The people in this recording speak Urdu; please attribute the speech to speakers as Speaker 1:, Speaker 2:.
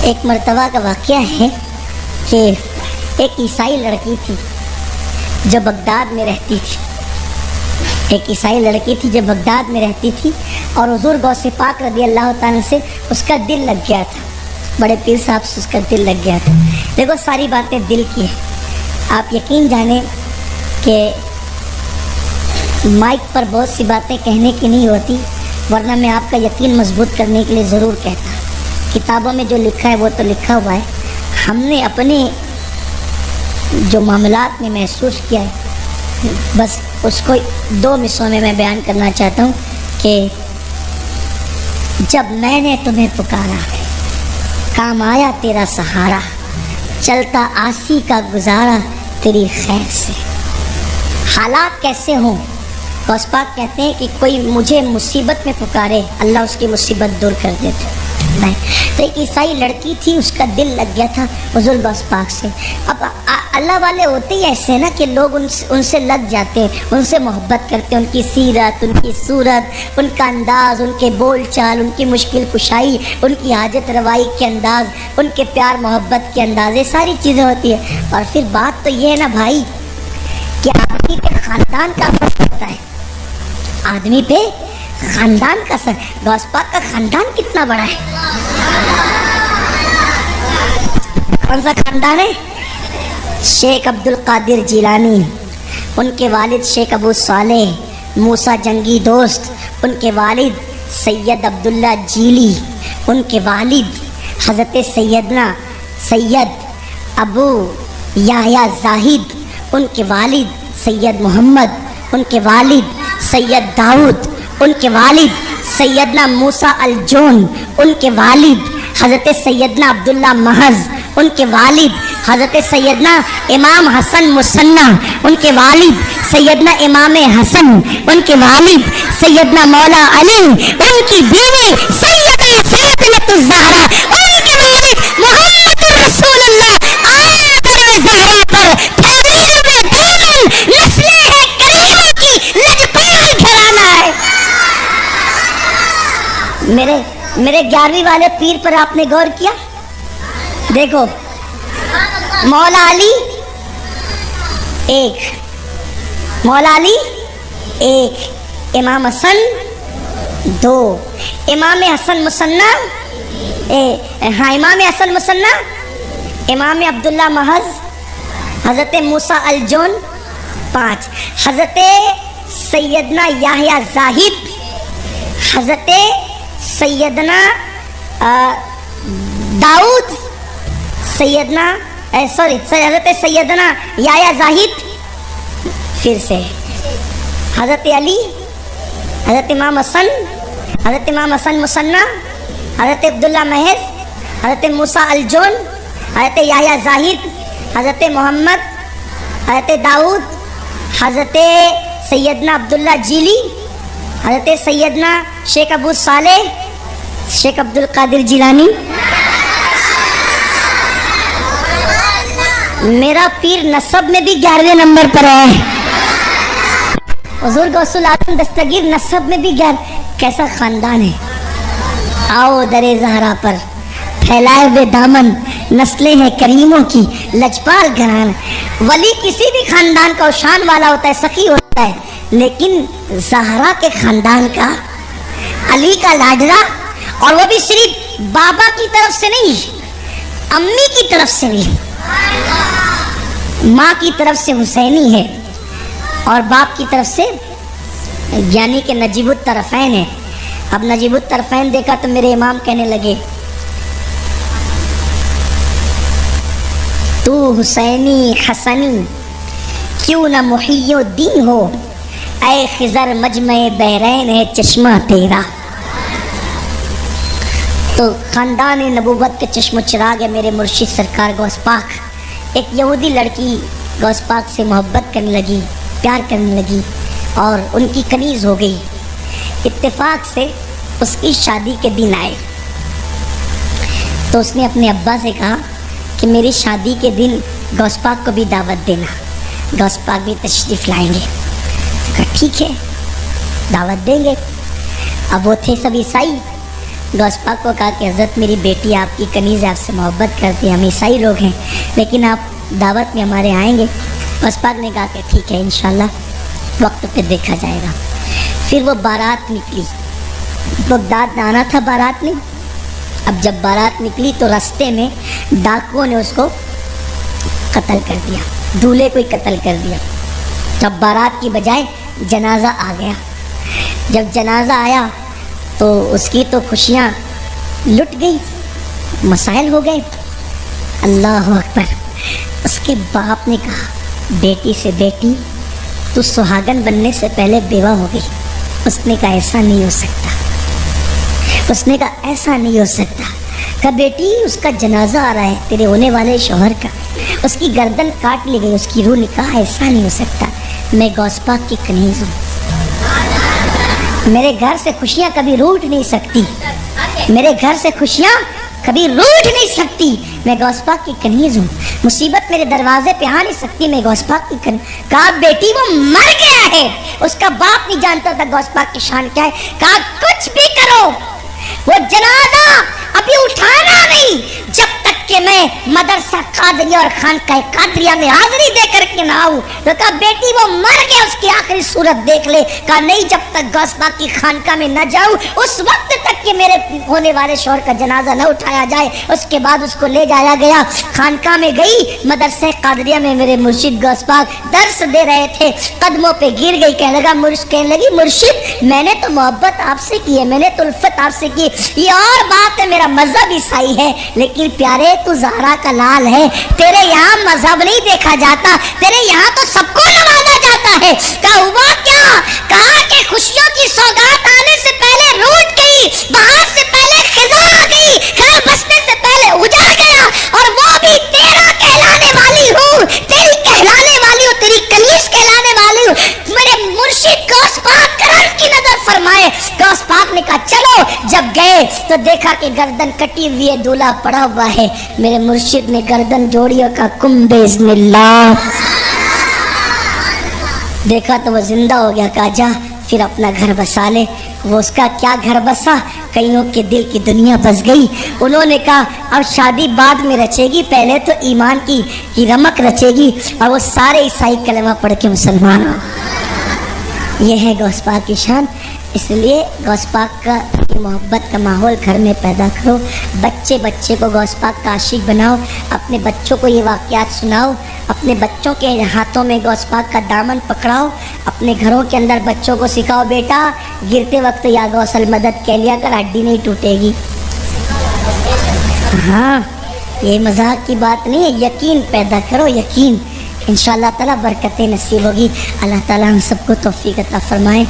Speaker 1: ایک مرتبہ کا واقعہ ہے کہ ایک عیسائی لڑکی تھی جو بغداد میں رہتی تھی. ایک عیسائی لڑکی تھی جو بغداد میں رہتی تھی اور حضور غوث پاک رضی اللہ تعالیٰ سے اس کا دل لگ گیا تھا. بڑے پیر صاحب سے اس کا دل لگ گیا تھا. دیکھو ساری باتیں دل کی ہیں. آپ یقین جانیں کہ مائک پر بہت سی باتیں کہنے کی نہیں ہوتی، ورنہ میں آپ کا یقین مضبوط کرنے کے لیے ضرور کہتا. کتابوں میں جو لکھا ہے وہ تو لکھا ہوا ہے. ہم نے اپنے جو معاملات میں محسوس کیا ہے بس اس کو 2 مصروں میں بیان کرنا چاہتا ہوں کہ جب میں نے تمہیں پکارا کام آیا تیرا سہارا، چلتا آسی کا گزارا تیری خیر سے. حالات کیسے ہوں، غوث پاک کہتے ہیں کہ کوئی مجھے مصیبت میں پکارے اللہ اس کی مصیبت دور کر دیتے. تو ایک عیسائی لڑکی تھی، اس کا دل لگ گیا تھا حضور غوث پاک سے. اب اللہ والے ہوتے ہی ایسے نا کہ لوگ ان سے لگ جاتے ہیں، ان سے محبت کرتے ہیں. ان کی سیرت، ان کی صورت، ان کا انداز، ان کے بول چال، ان کی مشکل کشائی، ان کی حاجت روائی کے انداز، ان کے پیار محبت کے انداز، یہ ساری چیزیں ہوتی ہیں. اور پھر بات تو یہ ہے نا بھائی کہ آدمی پہ خاندان کا اثر پڑتا ہے. آدمی پہ خاندان کا اثر. غوث پاک کا خاندان کتنا بڑا ہے. کون سا خاندان ہے؟ شیخ عبد القادر جیلانی، ان کے والد شیخ ابو صالح موسیٰ جنگی دوست، ان کے والد سید عبداللہ جیلی، ان کے والد حضرت سیدنا سید ابو یحییٰ زاہد، ان کے والد سید محمد، ان کے والد سید داؤد، ان کے والد سیدنا موسیٰ الجون، ان کے والد حضرت سیدنا عبداللہ محض، ان کے والد حضرت سیدنا امام حسن مصنع، ان کے والد سیدنا امام حسن، ان کے والد سیدنا مولا علی، ان کی بیوی سیدہ فاطمہ الزہرا، ان کے والد محمد رسول اللہ آمنہ زہرا پر پھیلے ہوئے دامن نسلیں ہیں کریمہ کی لجپال گھرانہ ہے. میرے 11ویں والے پیر پر آپ نے غور کیا؟ دیکھو مولا علی 1، مولا علی 1، امام حسن 2، امام حسن مصنع امام حسن مصنع، امام عبداللہ محض، حضرت موسیٰ الجون 5، حضرت سیدنا یحییٰ زاہد، حضرت سیدنا داؤد، حضرت سیدنا یحییٰ زاہد، پھر سے حضرت علی، حضرت امام حسن، حضرت امام حسن مصنع، حضرت عبداللہ محض، حضرت موسیٰ الجون، حضرت یحییٰ زاہد، حضرت محمد، حضرت داؤد، حضرت سیدنا عبداللہ جیلی، حضرت سیدنا شیخ ابو صالح، شیخ عبد القادر جیلانی. میرا پیر نسب میں بھی 11ویں نمبر پر ہے. حضور غوث العالم دستگیر نسب میں بھی 11. کیسا خاندان ہے. آؤ در زہرا پر پھیلائے ہوئے دامن نسلیں ہیں کریموں کی لجپال گھرانہ. ولی کسی بھی خاندان کا شان والا ہوتا ہے، سخی ہوتا ہے، لیکن زہرا کے خاندان کا، علی کا لاڈلا، اور وہ بھی صرف بابا کی طرف سے نہیں، امی کی طرف سے بھی. ماں کی طرف سے حسینی ہے اور باپ کی طرف سے یعنی کہ نجیب الطرفین ہے. اب نجیب الطرفین دیکھا تو میرے امام کہنے لگے تو حسینی حسنی کیوں نہ محی الدین ہو، اے خضر مجمع بحرین ہے چشمہ تیرا. تو خاندان نبوت کے چشم و چراغ ہے میرے مرشد سرکار غوث پاک. ایک یہودی لڑکی غوث پاک سے محبت کرنے لگی، پیار کرنے لگی اور ان کی کنیز ہو گئی. اتفاق سے اس کی شادی کے دن آئے تو اس نے اپنے ابا سے کہا کہ میری شادی کے دن غوث پاک کو بھی دعوت دینا، غوث پاک بھی تشریف لائیں گے. کہا ٹھیک ہے دعوت دیں گے. اب وہ تھے سب عیسائی غوث پاک کو کہا کہ حضرت میری بیٹی آپ کی کنیز آپ سے محبت کرتی ہے، ہم عیسائی لوگ ہیں لیکن آپ دعوت میں ہمارے آئیں گے؟ غوث پاک نے کہا کہ ٹھیک ہے انشاءاللہ وقت پہ دیکھا جائے گا۔ پھر وہ بارات نکلی، بغداد میں آنا تھا بارات نے۔ اب جب بارات نکلی تو رستے میں ڈاکوؤں نے اس کو قتل کر دیا، دولہے کو ہی قتل کر دیا۔ جب بارات کی بجائے جنازہ آ گیا، جب جنازہ آیا تو اس کی تو خوشیاں لٹ گئی، مسائل ہو گئے۔ اللہ اکبر۔ اس کے باپ نے کہا بیٹی سے بیٹی تو سہاگن بننے سے پہلے بیوہ ہو گئی۔ اس نے کہا ایسا نہیں ہو سکتا، اس نے کہا ایسا نہیں ہو سکتا۔ کہا بیٹی اس کا جنازہ آ رہا ہے تیرے ہونے والے شوہر کا، اس کی گردن کاٹ لی گئی، اس کی روح نکاح، ایسا نہیں ہو سکتا، میں غوث پاک کی کنیز ہوں، میرے گھر سے خوشیاں کبھی روٹ نہیں سکتی، میرے گھر سے خوشیاں کبھی روٹ نہیں سکتی، میں غوث پاک کی کنیز ہوں، مصیبت میرے دروازے پہ آ نہیں سکتی، میں غوث پاک کی کنیز۔ کہا بیٹی وہ مر گیا ہے، اس کا باپ نہیں جانتا تھا غوث پاک کی شان کیا ہے۔ کہا کچھ بھی کرو وہ جنازہ ابھی اٹھانا نہیں جب تک کہ میں مدرسہ قادریہ اور خانقاہ قادریہ میں حاضری دے کر کے نہ آؤں۔ تو کہا بیٹی وہ مر گیا، اس کی آخری صورت دیکھ لے۔ کہا نہیں جب تک غوث پاک کی خانقاہ میں نہ جاؤں اس وقت تک کہ میرے ہونے والے شوہر کا جنازہ نہ اٹھایا جائے۔ اس کے بعد اس کو لے جایا گیا، خانقاہ میں گئی، مدرسہ قادریہ میں میرے مرشد غوث پاک درس دے رہے تھے، قدموں پہ گر گئی، کہنے لگی مرشد میں نے تو محبت آپ سے کی ہے، میں نے تو الفت آپ سے کی، یہ اور بات ہے میرا مذہب عیسائی ہے، لیکن پیارے تو زہرا کا لال ہے، تیرے یہاں مذہب نہیں دیکھا جاتا، تیرے یہاں تو سب کو نوازا جاتا ہے۔ کہا ہوا کیا؟ کہا کہ خوشیوں کی سوگات آنے سے پہلے روٹ گئی، بہار سے پہلے خزاں آ گئی، گھر بسنے سے پہلے اجڑ گیا، اور وہ بھی تیرا کہلانے والی ہوں، تیری کہلانے والی ہوں، تیری کنیز کہلانے والی ہوں۔ میرے مرشد غوث پاک کرم کی نظر فرمائے۔ غوث پاک نے کہا چلو، جب گئے تو دیکھا کہ گردن کٹی ہوئی ہے، دولہا پڑا ہوا ہے۔ میرے مرشد نے گردن جوڑی اور کہا کم بسم اللہ، دیکھا تو وہ زندہ ہو گیا۔ کہا جا پھر اپنا گھر بسا لے۔ وہ اس کا کیا گھر بسا، کئیوں کے دل کی دنیا بس گئی۔ انہوں نے کہا اب شادی بعد میں رچے گی، پہلے تو ایمان کی رمق رچے گی، اور وہ سارے عیسائی کلمہ پڑھ کے مسلمان ہو۔ یہ ہے غوث پاک کی شان۔ اس لیے غوث پاک کا محبت کا ماحول گھر میں پیدا کرو، بچے کو غوث پاک کا عاشق بناؤ، اپنے بچوں کو یہ واقعات سناؤ، اپنے بچوں کے ہاتھوں میں غوث پاک کا دامن پکڑاؤ، اپنے گھروں کے اندر بچوں کو سکھاؤ بیٹا گرتے وقت یا غوث المدد کہہ لیا کر، ہڈی نہیں ٹوٹے گی۔ ہاں یہ مذاق کی بات نہیں ہے، یقین پیدا کرو، یقین، انشاءاللہ تعالیٰ برکتیں نصیب ہوگی۔ اللہ تعالیٰ ہم سب کو توفیق عطا فرمائے۔